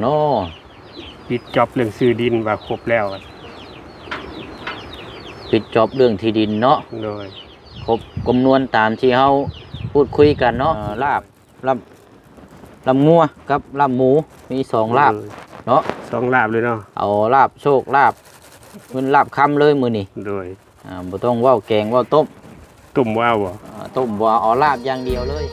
เนาะปิดจ็อบเรื่องซื้อดินว่าครบแล้วปิดจ็อบเรื่องที่ดินเนาะโดยครบจำนวนตามที่เฮาพูดคุยกันเนาะลาบงัวกับลาบหมูมี2ลาบเนาะ2ลาบเลยเนาะเอาลาบโชคลาบมันลาบคำเลยมื้อนี้โดยบ่ต้องเว้าแกงเว้าต้มว้าวบ่ต้มบ่เอาลาบอย่างเดียวเลย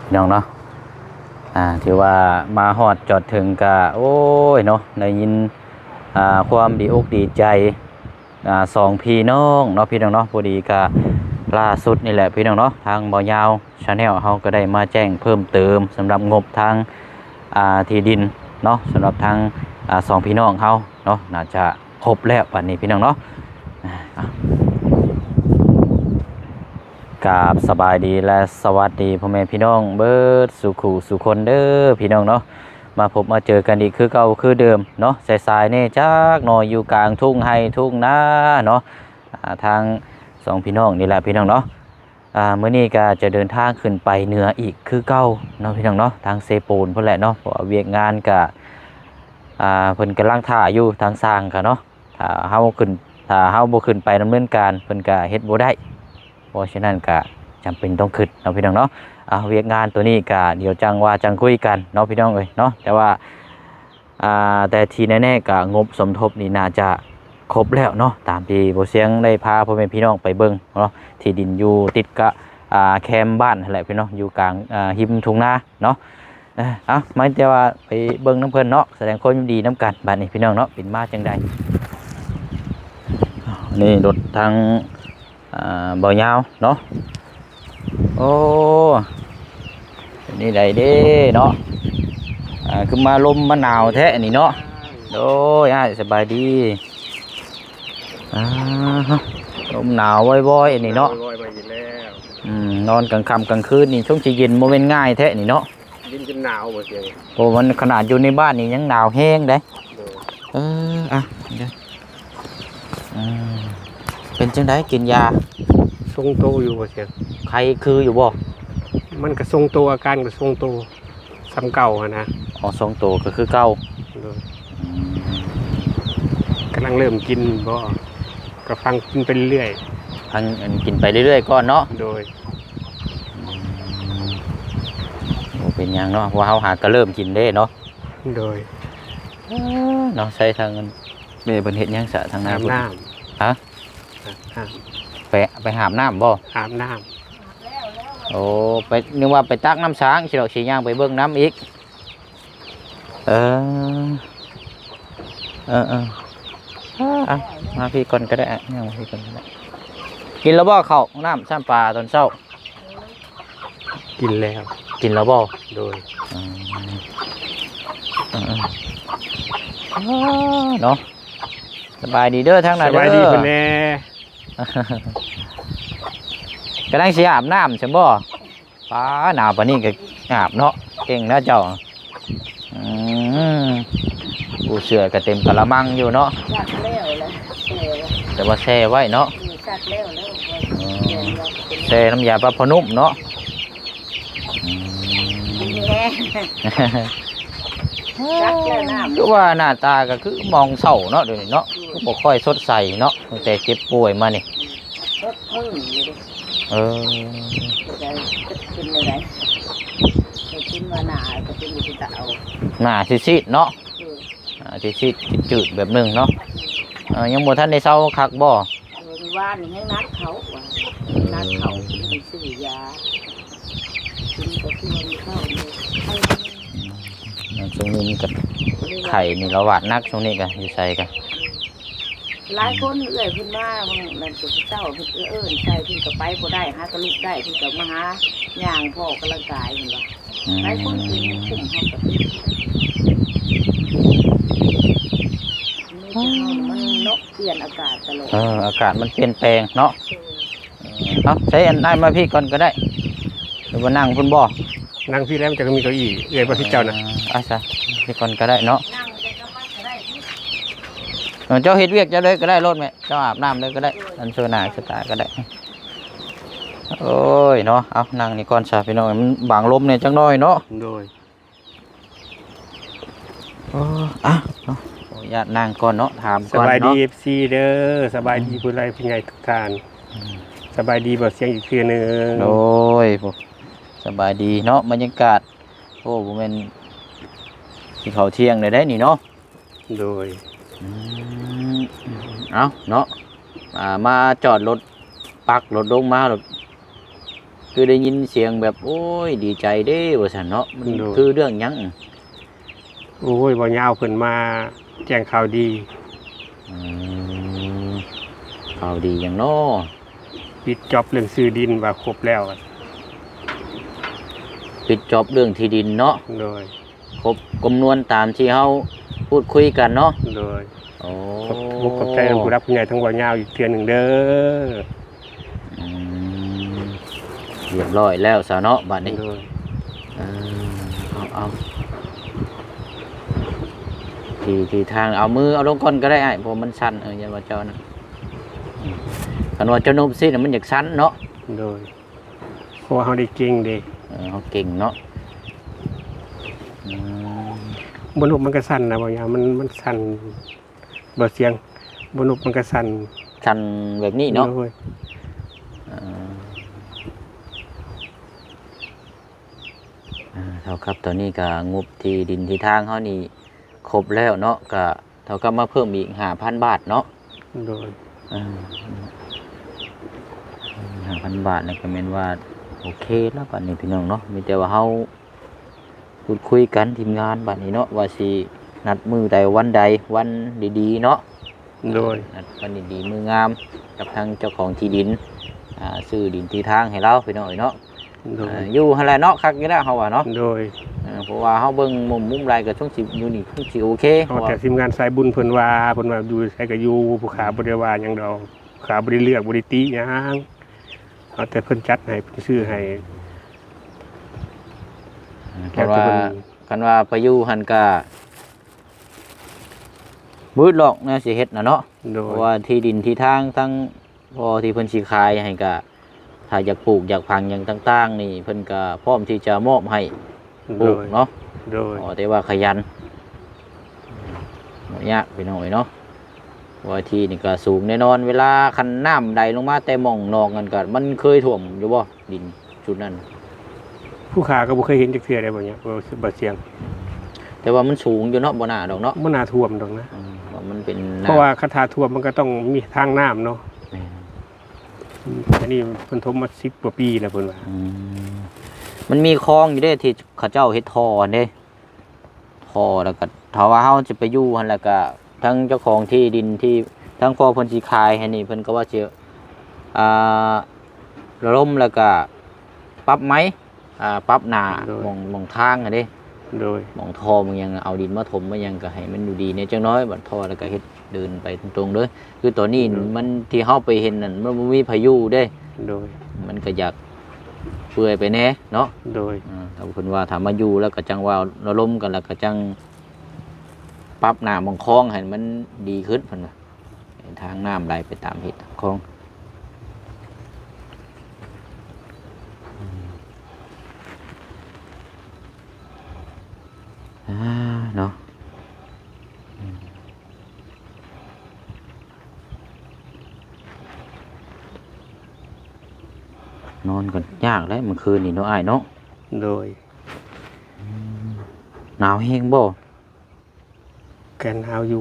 พี่น้องเนาะที่ว่ามาฮอดจอดถึงกะโอ้ยเนาะได้ยินความดีอกดีใจ2พี่น้องเนาะพี่น้องเนาะพอดีกะล่าสุดนี่แหละพี่น้องเนาะทางบ่ยาว Channel เฮาก็ได้มาแจ้งเพิ่มเติมสำหรับงบทางที่ดินเนาะสำหรับทาง2พี่น้องเฮาเนาะน่าจะครบแล้วบัดนี้พี่น้องเนาะกราบสบายดีและสวัสดีพ่อแม่พี่น้องเบิดสุขุสุคนเด้อพี่น้องเนาะมาพบมาเจอกันอีกคือเก่าคือเดิมเนาะสายๆนี่จักหน่อยอยู่กลางทุ่งไร่ทุ่งนาเนาะทาง2พี่น้องนี่แหละพี่น้องเนาะมื้อนี้ก็จะเดินทางขึ้นไปเหนืออีกคือเก่าเนาะพี่น้องเนาะทางเซปูนเพิ่นแหละเนาะเพราะเวียกงานก็เพิ่นกำลังท่าอยู่ทางสร้างก็เนาะถ้าเฮาบ่ขึ้นไปดำเนินการเพิ่นก็เฮ็ดบ่ได้เพราะฉะนั้นก็จำเป็นต้องขึ้นเนาะพี่น้องเนาะเวียกงานตัวนี้ก็เดี๋ยวจังคุยกันเนาะพี่น้องเอ้ยเนาะแต่ว่าแต่ทีแน่ๆก็งบสมทบนี่น่าจะครบแล้วเนาะตามที่บ่เสียงได้พาพ่อแม่พี่น้องไปเบิ่งเนาะที่ดินอยู่ติดกับแคมป์บ้านนั่นแหละพี่น้องอยู่กลางหิมทุ่งนาเนาะหมายแต่ว่าไปเบิ่งน้ำเพิ่นเนาะแสดงความยินดีน้ำกันบัดนี้พี่น้องเนาะเป็นมาจังใดนี่รถทางบ่ยาวเนาะโอ้นี่ใดเด้เนาะคือมาลมมะนาวแท้นี่เนาะโอ้ยสบายดีลมหนาวบ่อยๆนี่เนาะนอนกลางค่ำกลางคืนนี่ช่วงสิเย็นโมเมนต์ง่ายแท้นี่เนาะเย็นจนหนาวบ่เสียงโอ้มันขนาดอยู่ในบ้านนี่ยังหนาวแห้งเด้เป็นจังไดกินยาทรงโตอยู่บ่เสียงใครคืออยู่บ่มันก็ทรงโตอาการก็ทรงโตซ้ำเก่านะทรงโตก็คือเก่ากำลังเริ่มกินบ่ก็ฟังกินไปเรื่อยกินไปเรื่อยๆก่อนเนาะโดยเป็นยังเนาะว่าเฮาก็เริ่มกินได้เนาะโดยเนาะใช้ทางแม่เพิ่นเฮ็ดยังซะทางน้ำฮะไปหาบน้ำบ่หาบน้ำโอ้ไปนึกว่าไปตักน้ำช้างสิดอกสิย่างไปเบิ่งน้ำอีกมาพี่ก่อนก็ได้ย่างมาพี่ก่อนก็ได้กินแล้วบ่ข้าวน้ำซ้ำปลาตอนเช้ากินแล้วบ่โดยเนาะสบายดีเด้อทั้งนั้นเด้อสบายดีเพิ่นแน่กำลังสิอาบน้ำใช่บ่ป้าหนาวปานนี้ก็อาบเนาะเก่งนะเจ้าปูเสือก็เต็มกะละมังอยู่เนาะแต่ว่าแช่ไว้เนาะแช่น้ำยาปลาพนุ่มเนาะคือว่าหน้าตาก็คือมองเศร้าเนาะเดี๋ยวนี้เนาะก็บ่ค่อยสดใสเนาะตั้งแต่เจ็บป่วยมานี่กินอะไรกินว่าหนาก็กินอยู่ที่ตะเอาหน้าซีดๆเนาะซีดจืดแบบนึงเนาะยังบ่ทันได้เศร้าคักบ่ว่านี่ให้นัดเขาไปซื้อยากินก็กินข้าวช่วงนี้มันก็ไข่นี่เราหวานนักช่วงนี้กันอยู่ใส่กันหลายคนเอื้อยขึ้นมามันจะเจ้าเอื้อนใส่ขึ้นกับไปบ่ได้หากระลุกได้ขึ้นกับมาหาย่างพ่อกำลังกายเห็นบ่หลายคนกินกลุ่มเขากับมันนกเปลี่ยนอากาศตลอดอากาศมันเปลี่ยนแปลงเนาะใช้อันได้มาพี่ก่อนก็ได้ หรือว่านั่งพุ่นบ่ นั่งพี่แล้วมันจะมีเก้าอี้เอ้ยบ่พี่เจ้านะ อ่ะซะนี่ก่อนก็ได้เนาะ นั่งแต่ก็มาก็ได้ที่ เจ้าเฮ็ดเวียกเจ้าเลยก็ได้รถแม่เจ้าอาบน้ำเลยก็ได้อันเชิญหน้าเชิญตาก็ได้โอ้ยเนาะเอานั่งนี่ก่อนซะพี่น้องมันบางลมเนี่ยจังน้อยเนาะ โดย อ่ะเนาะขออนุญาตนั่งก่อนเนาะถาม ส ก่อน บายดี เนาะ FC เด้อสบายดีผู้ใดผู้ใหญ่ทุกท่านสบายดีบ่เสียงอีกเทื่อนึง โอ้ยผมสบายดีเนาะบรรยากาศโอ้ผมเป็นที่เขาวเที่ยงเลยได้นี่เนาะ โดย อืมเอาเนาะมาจอดรถปักรถลงมารถคือได้ยินเสียงแบบโอ้ยดีใจเด้ว่าซั่นเนาะมันคือเรื่องหยัง โอ้ยบ่ยาวเพิ่นมาแจ้งข่าวดี อืมข่าวดีหยังเนาะ ปิดจ็อบเรื่องซื้อดินว่าครบแล้วอะ ปิดจอบเรื่องที่ดินเนาะ โดย ครบจำนวนตามที่เฮาพูดคุยกันเนาะ โดย โอ้ ขอบใจผู้รับผู้ใหญ่ทั้งบ่ยาวอีกเทื่อนึงเด้อ อืมเรียบร้อยแล้วซะเนาะบัดนี้ โดย เออเอาที่ทางเอามือเอาลงก้นก็ได้ไอ้เพราะมันสั้นอย่าว่าเจ้านะกันว่าเจ้านุ่มซิน่ะมันอยากสั้นเนาะ โดยเพราะว่าเฮาได้เก่งเด้ เขาเก่งเนาะอืม บนนุกมันก็สั่นนะบ่ยาวมันสั่นบ่เสียงบนนุกมันก็สั่น สั้นแบบนี้เนาะ โดย เท่ากับตอนนี้ก็งบที่ดินที่ทางเขานี่ครบแล้วเนาะก็เท่ากับมาเพิ่มอีก5,000 บาทเนาะ โดย 5,000 บาทนี่ก็แม่นว่าโอเคแล้วบัดนี้พี่น้องเนาะมีแต่ว่าเฮาพูดคุยกันทีมงานบัดนี้เนาะว่าสินัดมือใดวันดีๆเนาะ โดย นัดวันดีๆมืองามกับทางเจ้าของที่ดินซื้อดินที่ทางให้เราพี่น้องเนาะ โดย อยู่หั่นแหละเนาะคักอยู่แล้วเฮาว่าเนาะ โดย เพราะว่าเฮาเบิ่งมุมไรก็ช่วงสิอยู่นี่ช่วงสิโอเค เอาแต่ทีมงานสายบุญเพิ่นว่าอยู่ใส่ก็อยู่ผู้ขาบ่ได้ว่าหยังดอกผู้ขาบ่ได้เลือกบ่ได้ติหยังเอาแต่เพิ่นจัดให้เพิ่นซื้อให้ กันว่ากันว่าไปอยู่หั่นก็มืดหรอกแนวสิเฮ็ดน่ะเนาะ โด เพ ย ราะว่าที่ดินที่ทางทั้งพอที่เพิ่นสิขายให้ก็ถ้าอยากปลูกอยากพังหยังต่างๆนี่เพิ่นก็พร้อมที่จะมอบให้ป โด ลูก ย เนาะ โดย แต่ว่าขยันบ่ยากพี่น้องเนาะว่าที่นี่ก็สูงแน่นอนเวลาคันน้ำใดลงมาแต่หม่องนองกันก็มันเคยท่วมอยู่บ่ดินจุดนั้น ผู้ขาก็บ่เคยเห็นจักเทื่อได้บ่เนี่ยบ่เสียง แต่ว่ามันสูงอยู่เนาะบ่น่าดอกเนาะ บ่น่าท่วมดอกนะ ว่ามันเป็น เพราะว่าคาถาท่วมมันก็ต้องมีทางน้ำเนาะ แม่น อันนี้เพิ่นทมมา10กว่าปีแล้วเพิ่นว่า อืมมันมีคลองอยู่เด้ที่เขาเจ้าเฮ็ดท่อเด้ท่อแล้วก็ถ้าว่าเฮาจะไปอยู่หั่นแล้วก็ทั้งเจ้าของที่ดินที่ทั้งพ่อเพิ่นสิขายให้นี่เพิ่นก็ว่าสิระลมแล้วก็ปรับไหมปรับหน้ามองทางอะเด้ โดย มองท่อมันยังเอาดินมาถมมันยังก็ให้มันดูดีเนี่ยจังน้อยบัดท่อแล้วก็เฮ็ดเดินไปตรงๆเด้อคือตอนนี้มันที่เฮาไปเห็นนั่นมันบ่มีพายุเด้ โดย มันก็อยากเปื่อยไปแน่เนาะ โดย ถ้าเพิ่นว่าถ้ามาอยู่แล้วก็จังว่าระลมกันแล้วก็จังปรับน้ำมองคลองให้มันดีขึ้นเพิ่นว่าให้ทางน้ำไหลไปตามเหตุคลองเนาะนอนก่อนยากเลยเมื่อคืนนี่เนาะอ้ายเนาะ โดย หนาวแห้งบ่ แกนเอาอยู่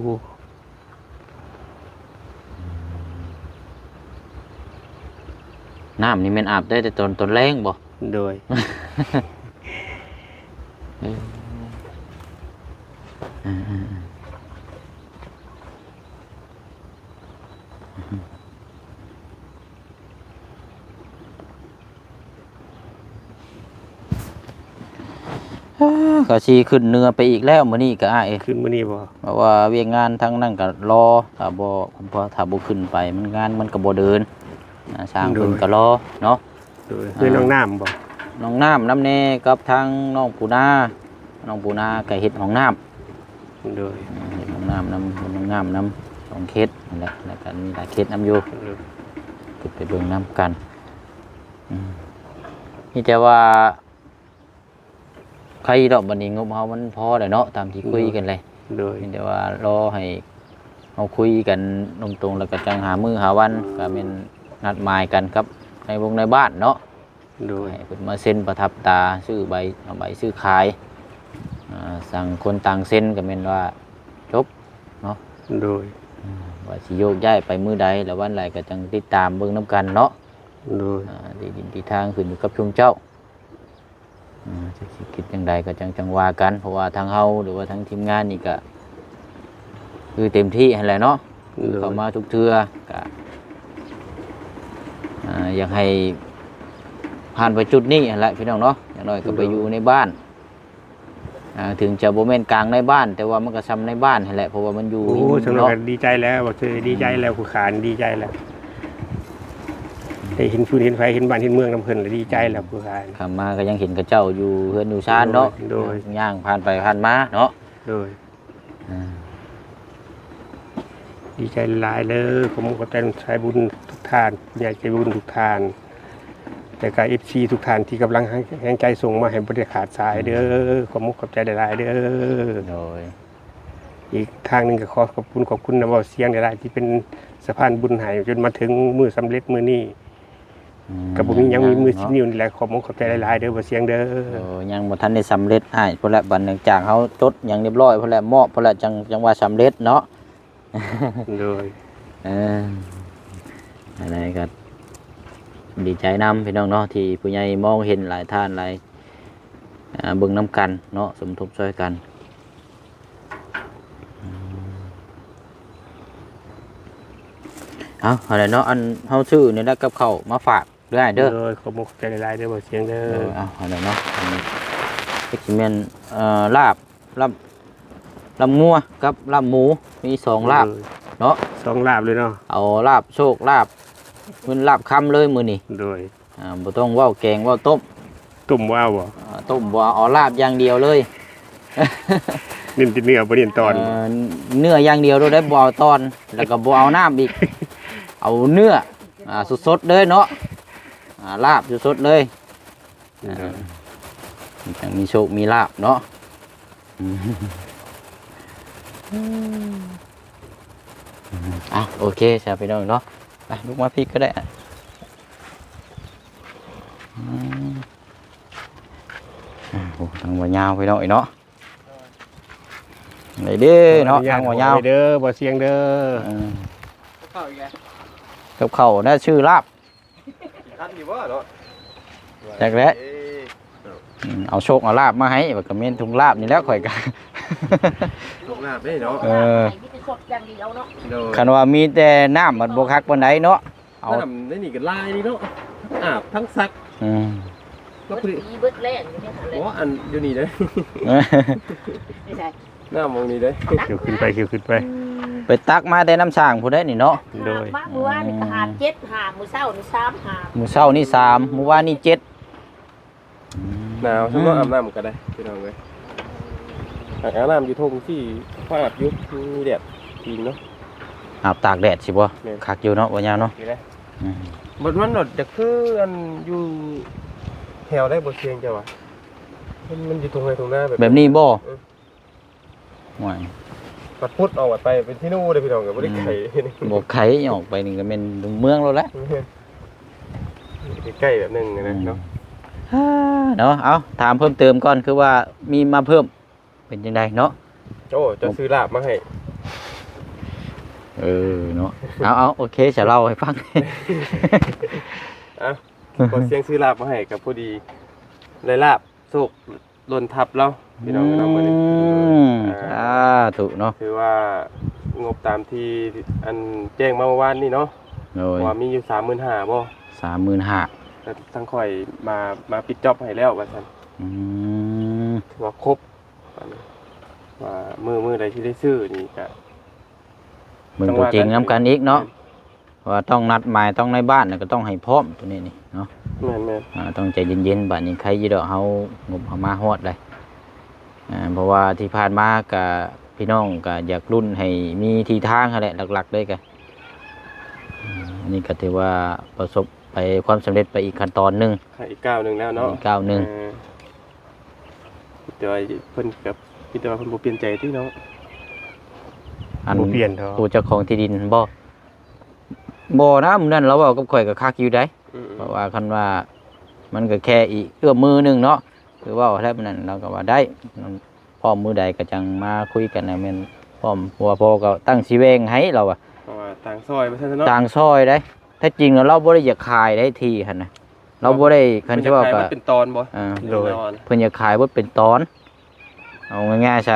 น้ำนี่แม่นอาบได้แต่ตอนแรงบ่ โดย ก็สิขึ้นเหนือไปอีกแล้วมื้อนี้ก็อ้าย ขึ้นมื้อนี้บ่ เพราะว่าเวียกงานทั้งนั้นก็รอถ้าบ่ขึ้นไปมันงานมันก็บ่เดินสร้างเพิ่นก็รอเนาะ โดยคือน้องน้ำบ่ น้องน้ำน้ำแน่กับทางน้องปูนาก็เฮ็ดห้องน้ำ โดย เฮ็ดห้องน้ำน้ำ2เคสนั่นแหละแล้วก็มีหลายเคสน้ำอยู่ก็ไปเบิ่งน้ำกันนี่แต่ว่าใครดอกบัดนี้งบเฮามันพอแล้วเนาะตามที่คุยกันเลย โดย นี่แต่ว่ารอให้เฮาคุยกันตรงๆแล้วก็จังหามื้อหาวันก็แม่นนัดหมายกันครับในวงในบ้านเนาะ โดย ให้เพิ่นมาเซ็นประทับตาซื้อใบเอาใบซื้อขายสั่งคนต่างเซ็นก็แม่นว่าจบเนาะ โดย ว่าสิโยกย้ายไปมื้อใดแล้ววันใดก็จังติดตามเบิ่งนํกันเนาะ โดย ที่ดินที่ทางขึ้นอยู่กับชุมเจ้าจะสิคิดจังใดก็จังว่ากันเพราะว่าทางเฮาหรือว่าทางทีมงานนี่ก็คือเต็มที่หั่นแหละเนาะคือเข้ามาทุกเทื่อก็อยากให้ผ่านไปจุดนี้หั่นแหละพี่น้องเนาะอย่างน้อยก็ไปอยู่ในบ้านถึงจะบ่แม่นกลางในบ้านแต่ว่ามันก็ซ้ำในบ้านหั่นแหละเพราะว่ามันอยู่ โอ้สำหรับ เนาะ ดีใจแล้วบอกเลยดีใจแล้วผู้ขานดีใจแล้วได้เห็นฟูนเห็นไฟเห็นบ้านเห็นเมืองน้ำเพลินแล้วดีใจแล้วผู้ขาน ขับมาก็ยังเห็นกระเจ้าอยู่เฮือนอยู่ชานเนาะ โดย ย่างผ่านไปผ่านมาเนาะ โดยดีใจหลายเลยผมก็แต่ใช้บุญทุกทานใหญ่ใจบุญทุกทาน แต่การFC ทุกทานที่กำลังแห่งใจส่งมาให้บริขาดสายเด้อขอบมุกขอบใจหลายๆเด้อ โดย อีกทางหนึ่งก็ขอบคุณนะว่าเสียงหลายๆที่เป็นสะพานบุญให้จนมาถึงมือสำเร็จมือนี้กับผมยังมีมือชิ้นนิ้วนี่แหละขอบมุกขอบใจหลายๆเด้อว่าเสียงเด้อ ยังบ่ทันได้สำเร็จให้พุ่นละบัดหนึงจากเฮาจดอย่างเรียบร้อยพุ่นละมอบพุ่นละจังว่าสำเร็จเนาะ โดย อะไรก็ดีใจนำพี่น้องเนาะที่ผู้ใหญ่มองเห็นหลายท่านหลายเบิ่งน้ำกันเนาะสมทบช่วยกันเอาอะไรเนาะอันเฮาซื้อนี่แหละกับข้าวมาฝากด้วยเด้อ โดยขอบมุกขอบใจหลายๆเด้อว่าเสียงเด้อ เอาอะไรเนาะอันนี้สิแม่นลาบลำงัวกับลาบหมูมี2ลาบเนาะ สองลาบเลยเนาะ เอาลาบโชคลาบมันลาบคำเลยมื้อนี้ โดย บ่ต้องเว้าแกงเว้าต้ม ตุ่มว้าวบ่ ต้มบ่เอาลาบอย่างเดียวเลย เน้นที่เนื้อบ่เน้นตอน เนื้ออย่างเดียวเลยได้บ่เอาตอนแล้วก็บ่เอาน้ำอีก เอาเนื้อสดๆเลยเนาะลาบสดๆเลยจังมีโชคมีลาบเนาะโอเคใช่พี่น้องเนาะไปลูกมาพี่ก็ได้ทางหัวยาวพี่น้องเนาะไหนเด้เนาะทางหัวยาว เด้อบ่เสียงเด้อ กับเขาน่าชื่อลาบจากแล้วเอาโชคเอาลาบมาให้แบบกระเม็นถุงลาบนี่แล้วข่อยกัน ลูกลาบได้เนาะ มีแต่สดอย่างเดียวเนาะ คันว่ามีแต่น้ำมันบกคักปานใดเนาะเอา น้ำได้นี่ก็ลายนี่เนาะอาบทั้งซัก เบิดปีเบิดแรงอยู่เนี่ยค่ะเลย โอ้อันอยู่นี่เด้ ไม่ใช่ น้ำมองนี่เด้ เขียวขึ้นไปเขียวขึ้นไป ไปตักมาแต่น้ำช่างผู้ใดนี่เนาะ โดย มาเมื่อวานนี่ก็หา7หามื้อเช้านี่3หา มื้อเช้านี่3มื้อวานนี่7 หนาวฉันว่าอาบน้ำก็ได้พี่น้องเลยอาบน้ำอยู่ทงที่ฟาดยุบมีแดดจริงเนาะ อาบตากแดดสิบ่คักอยู่เนาะบ่ยาวเนาะ นี่แหละบนมันหนดจะคืออันอยู่แถวได้บทเสียงจ้ะวะมันอยู่ตรงไหนตรงหน้าแบบนี้บ่ห่วย ปัดพุทธเอาวัดไปเป็นที่นู่นเลยพี่น้องกับบ่ได้ไข่ บ่ไขออกไปนี่ก็แม่นเมืองแล้วแหละ ใกล้แบบนึงนะเนาะ เนาะเอาถามเพิ่มเติมก่อนคือว่ามีมาเพิ่มเป็นจังไดเนาะ โอ้จะซื้อลาบมาให้ เนาะเอาโอเคจะเล่าให้ฟัง พอเสียงซื้อลาบมาให้กับพอดีได้ลาบโชคหล่นทับเราพี่น้องเรามาเนี่ย ถูกเนาะ คือว่างบตามที่อันแจ้งมาเมื่อวานนี่เนาะ โดย ว่ามีอยู่35,000บ่ 35,000 แต่ทั้งข่อยมาปิดจ็อบให้แล้วว่าซั่นถือว่าครบว่ามือใดที่ได้ซื้อนี่ก็ เบิ่งตัวจริงนำกันอีกเนาะว่าต้องนัดหมายต้องในบ้านก็ต้องให้พร้อมตัวนี้นี่เนาะ แม่น ต้องใจเย็นๆบัดนี้ใครอยู่ดอกเฮางบเฮามาฮอดเลยเพราะว่าที่ผ่านมาก็พี่น้องก็อยากรุ่นให้มีที่ทางนั่นแหละหลักๆเลยก็อันนี้ก็ถือว่าประสบไปความสำเร็จไปอีกขั้นตอนหนึง ๆอีกก้าวหนึงแล้วเนาะ อีกก้าวหนึ่ง แต่ว่าเพิ่นกับพี่แต่ว่าเพิ่นบ่เปลี่ยนใจที่เนาะ อัน บ่เปลี่ยนเถอะ ผู้เจ้าของที่ดินบ่นะมื้อนั้นเราเว้ากับข่อยก็คักอยู่ได้ เพราะว่าคันว่ามันก็แค่อีกเอื้อมมือหนึงเนาะคือเว้าแล้วมื้อนั้นเราก็ว่าได้พร้อมมือใดก็จังมาคุยกันนะแม่นพร้อมเพราะว่าพ่อก็ตั้งสิแวงให้เราอะ เพราะว่าต่างซอยว่าซั่นเนาะ ต่างซอยได้แท้จริงแล้วเราบ่ได้อยากขายได้ที่หั่นน่ะเราบ่ได้คันสิว่าก็ มันเป็นตอนบ่ โดยเพิ่นอยากขายบ่เป็นตอนเอาง่ายๆซะ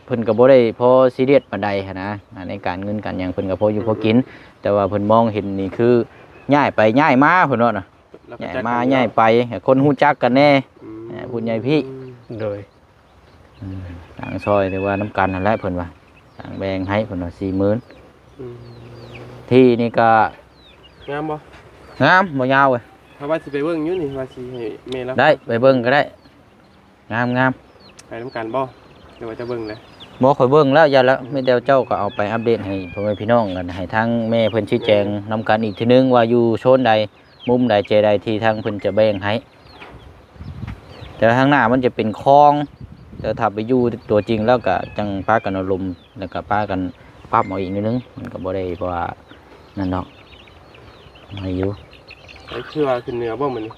เพิ่นก็บ่ได้พอซีเรียสปานใดหันนะในการเงินการหยังเพิ่นก็พออยู่พอกิน แต่ว่าเพิ่นมองเห็นนี่คือย้ายไปย้ายมาเพิ่นว่าน่ะย้ายมาย้ายไปคนฮู้จักกันแน่ผู้ใหญ่พี่ โดย ต่างซอยหรือว่าน้ำกันนั่นแหละเพิ่นว่าต่างแบ่งให้เพิ่นว่า 40,000ที่นี่ก็ งามบ่ งามบ่ยาวเว้ย ถ้าว่าสิไปเบิ่งอยู่นี่ว่าสิให้แม่รับ ได้ไปเบิ่งก็ได้งาม ไปนํกันบ่หรือว่าจะเบิ่งเลย บ่ค่อยเบิ่งแล้วอย่าละไม่เดียวเจ้าก็เอาไปอัปเดตให้พ่อแม่พี่น้องกันให้ทางแม่เพิ่นชี้แจงนำกันอีกทีนึงว่าอยู่โซนใดมุมใดเจใดที่ทางเพิ่นจะแบ่งให้แต่ทางหน้ามันจะเป็นคลองแต่ถ้าไปอยู่ตัวจริงแล้วก็จังพากันอารมณ์แล้วก็พากันปรับเอาอีกนิดนึงมันก็บ่ได้เพราะว่านั่นเนาะมาอยู่ ไอ้คือว่าขึ้นเหนือบ่มื้อนี้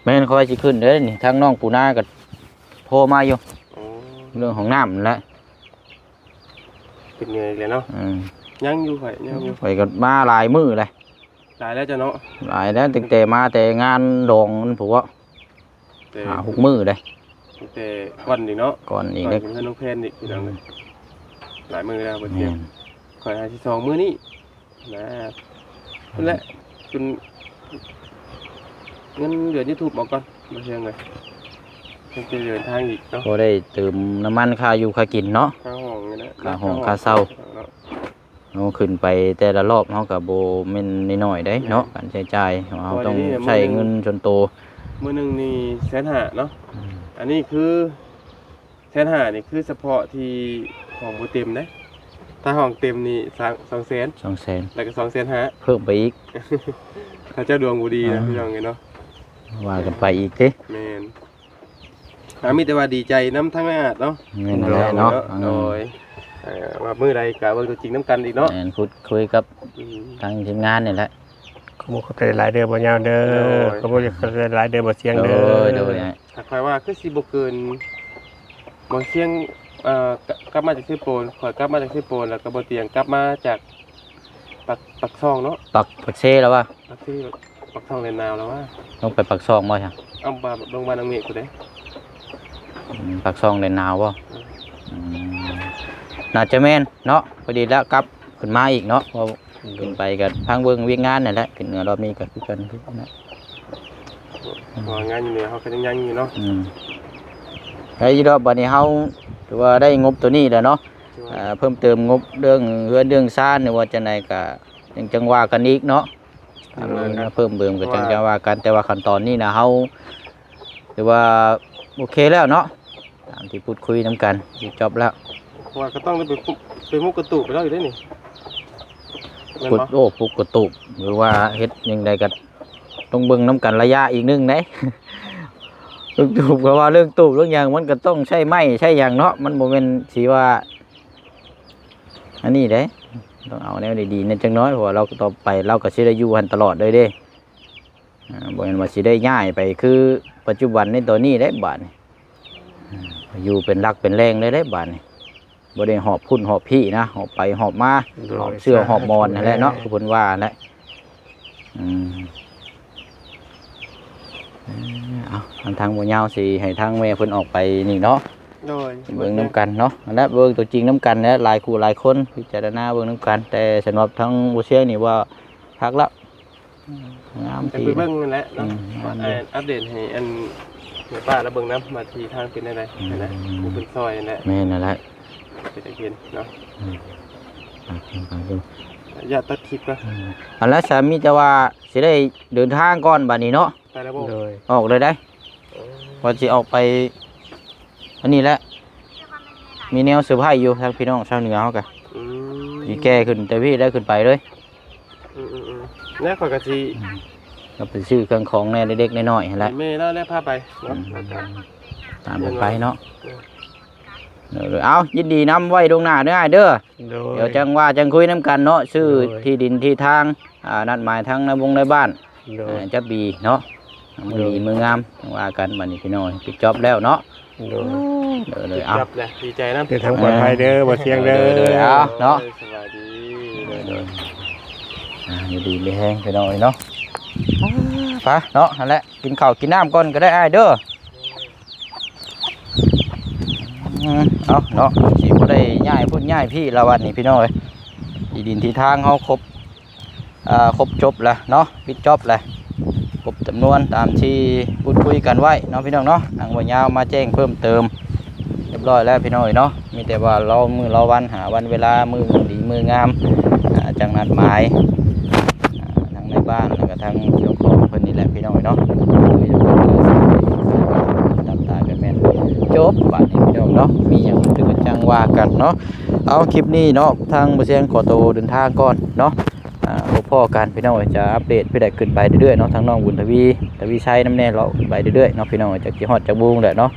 แม่นค่อยสิขึ้นเด้อนี่ทางน้องปูนาก็โทรมาอยู่ อ๋อ เรื่องของน้ำนั่นแหละ ขึ้นเหนืออีกแล้วเนาะยังอยู่ข่อยยังอยู่ ไปก็มาหลายมื้อเลย ตายแล้วจ้ะเนาะ หลายแล้วตั้งแต่มาแต่งานดองมันผัว แต่ 6 มื้อเลย ตั้งแต่ก่อนอีกเนาะ ก่อนอีก ก่อน ได้ เป็นเพื่อนน้องแพนอีกทีหลังเลยหลายมื้อแล้วบ่ แม่ เที่ยง น ข่อยหาที่2มื้อนี้นะนั่นแหละคุณเงินเดือน YouTube ออกก่อนบ่เที่ยงเลยจะเดินทางอีกเนาะ ก็ได้เติมน้ำมันค่าอยู่ค่ากินเนาะ ค่าห้องนี่นะ ค่าห้องค่าเช่า เราขึ้นไปแต่ละรอบเรากับโบแม่นน้อยๆได้เนาะการใช้จ่ายเราต้องใช้เงินจนโต มื้อหนึงนี่150,000เนาะอันนี้คือ150,000นี่คือเฉพาะที่ห้องบ่เต็มนะถ้าห้องเต็มนี่200,000 200,000 แล้วก็250,000 เพิ่มไปอีก ถ้าเจ้าดวงบ่ดีนะพี่น้องเอ้ยเนาะ ว่ากันไปอีกติ แม่นมีแต่ว่าดีใจน้ำทั้งอาดเนาะ แม่นแหละเนาะ โดยว่ามื้อใดก็เบิ่งตัวจริงน้ำกันอีกเนาะ แม่นพูดคุยกับ อืม ทางทีมงานนี่แหละ ขโมยเขาแต่หลายเด้อบ่ยาวเด้อ โดย ขโมยเขาแต่หลายเด้อบ่เสียง โด เด้อย โดย ถ้าใครว่าคือสิบ่เกินบ่เสียงกลับมาจากเซโปนข่อยกลับมาจากเซโปนแล้วก็บ่เตียงกลับมาจากปักซองเนาะ ปักเซ่แล้วว่า ปักซองเลนนาวแล้วว่า ต้องไปปักซองบ่ใช่ เอาบาโรงพยาบาลอังเมฆกูเด้ ปักซองเดนนาวบ่อืมน่าจะแม่นเนาะพอดีแล้วกลับขึ้นมาอีกเนาะว่าขึ้นไปกับทางเบิ่งเวียงงานนั่นแหละขึ้นเหนือรอบนี้ก็คือกันคือนะ ว่างานอยู่เนี่ยเขาก็ยังอยู่เนาะ ไอ้ดอกบัดนี้เฮาถือว่าได้งบตัวนี้แล้วเนาะเพิ่มเติมงบเรื่องเรือนเรื่องซ่านหรือว่าจังไดก็ยังจังว่ากันอีกเนาะเพิ่มเติมก็จังว่ากันแต่ว่าขั้นตอนนี้นะเฮาถือว่าโอเคแล้วเนาะตามที่พูดคุยนํกันที่จบแล้ว ว่าก็ต้องไปมุกกระตุกไปแล้วอยู่ได้นี่แม่น กด บ่ โอ้ปุกกระตุกหรือว่าเฮ็ดยังไดก็ต้องเบิ่งนํกันระยะอีกนึงเด้ เรื่องตูบก็ว่าเรื่องตูบเรื่องหยังมันก็ต้องใช้ไม้ใช้หยังเนาะมันบ่แม่นสิว่าอันนี้เด้ต้องเอาแนวดีๆนั่นจังน้อยเพราะว่าเราต่อไปเราก็สิได้อยู่กันตลอดเลยเด้บ่แม่นว่าสิได้ย้ายไปคือปัจจุบันในตอนนี้เด้บาดนี้อยู่เป็นหลักเป็นแรงเลยเด้บาดนี้บ่ได้หอบพุ่นหอบพี่นะหอบไปหอบมาหอบเสื้อหอบมอนนั่นแหละเนาะคือเพิ่นว่านั่นแหละเอาทางบ่ยาวสิให้ทางแม่เพิ่นออกไปนี่เนาะ โดย เบิ่งน้ำกันเนาะอันนั้นเบิ่งตัวจริงน้ำกันแล้วหลายคู่หลายคนพิจารณาเบิ่งน้ำกันแต่สำหรับทั้งบ่เชียงนี่ว่าพักแล้วงาม จะ ที ไปเบิ่งนั่นแหละเนาะ งามดี อัปเดตให้อันแม่ป้าแล้วเบิ่งน้ำมาทีทางเป็นได้นะผู้เป็นซอยนั่นแหละ แม่นั่นแหละ เป็นตะเคียนเนาะ ฟังดู อย่าตัดคลิปนะ อันแล้วสามีแต่ว่าสิได้เดินทางก่อนบัดนี้เนาะ ไปแล้วบ่ โดย ออกเลยได้ว่าสิออกไปอันนี้แหละมีแนวเซอร์ไพรส์อยู่ทางพี่น้องชาวเหนือเฮาก็ อืม สิแก้ขึ้นแต่พี่ได้ขึ้นไปเลย แน่ข่อยก็สิ ก็ไปซื้อเครื่องของแน่เด็กๆน้อยๆหั่นแหละ แม่เนาะแน่พาไปเนาะ ตามกันไปเนาะเอายินดีนำไว้ตรงหน้าเด้อเด้อ โดย เดี๋ยวจังว่าจังคุยน้ำกันเนาะซื้อ โดย ที่ดินที่ทางนัดหมายทั้งในวงในบ้าน โดย จะบีเนาะมือดีมืองามว่ากันบัดนี้พี่น้อยปิดจอบแล้วเนาะ โดย เลยเอา จับเลยดีใจนะ เดินทางปลอดภัยเด้อบ่เสียงเด้อ เอาเนาะ สวัสดี อยู่ดีไม่แห้งพี่น้อยเนาะไปเนาะนั่นแหละกินข้าวกินน้ำก่อนก็ได้อ้ายเด้อเอาเนาะสิบ่ได้ย้ายพูดย้ายพี่ละวันนี้พี่น้อยที่ดินที่ทางเฮาครบครบจบแล้วเนาะปิดจอบแล้วครบจำนวนตามที่พูดคุยกันไว้เนาะพี่น้องเนาะทางบ่ยาวมาแจ้งเพิ่มเติมเรียบร้อยแล้วพี่น้อยเนาะมีแต่ว่าเรามือเราวันหาวันเวลามือดีมืองามจังนัดหมายทางในบ้านแล้วก็ทางเจ้าของเพิ่นนี่แหละพี่น้อยเนาะตามตากันแม่นจบบัดนี้พี่น้องเนาะมีหยังถือจังว่ากันเนาะเอาคลิปนี้เนาะทางบ่เสียงขอตัวเดินทางก่อนเนาะพบพ่อกันพี่น้องจะอัปเดตไปได้ขึ้นไปเรื่อยๆเนาะทางน้องบุญทวีชัยน้ำแน่เราไปเรื่อยๆเนาะพี่น้องจะกี่ฮอดจะบุงแหละเนาะ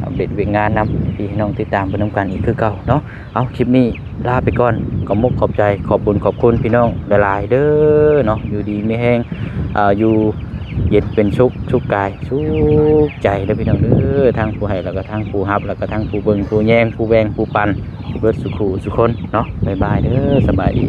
อัปเดตเวียงงานนำพี่น้องติดตามไปนํกันอีกคือเก่าเนาะเอาคลิปนี้ลาไปก่อนขอบมุกขอบใจขอบบุญขอบคุณพี่น้องหลายๆเด้อเนาะอยู่ดีไม่แห้งอยู่เย็นเป็นชุกกายชุกใจเด้อพี่น้องเด้อทางผู้ให้แล้วก็ทางผู้รับแล้วก็ทางผู้เบิ่งผู้แยงผู้แวงผู้ปันเบิดสุขสุคนเนาะบ๊ายบายเด้อสบายดี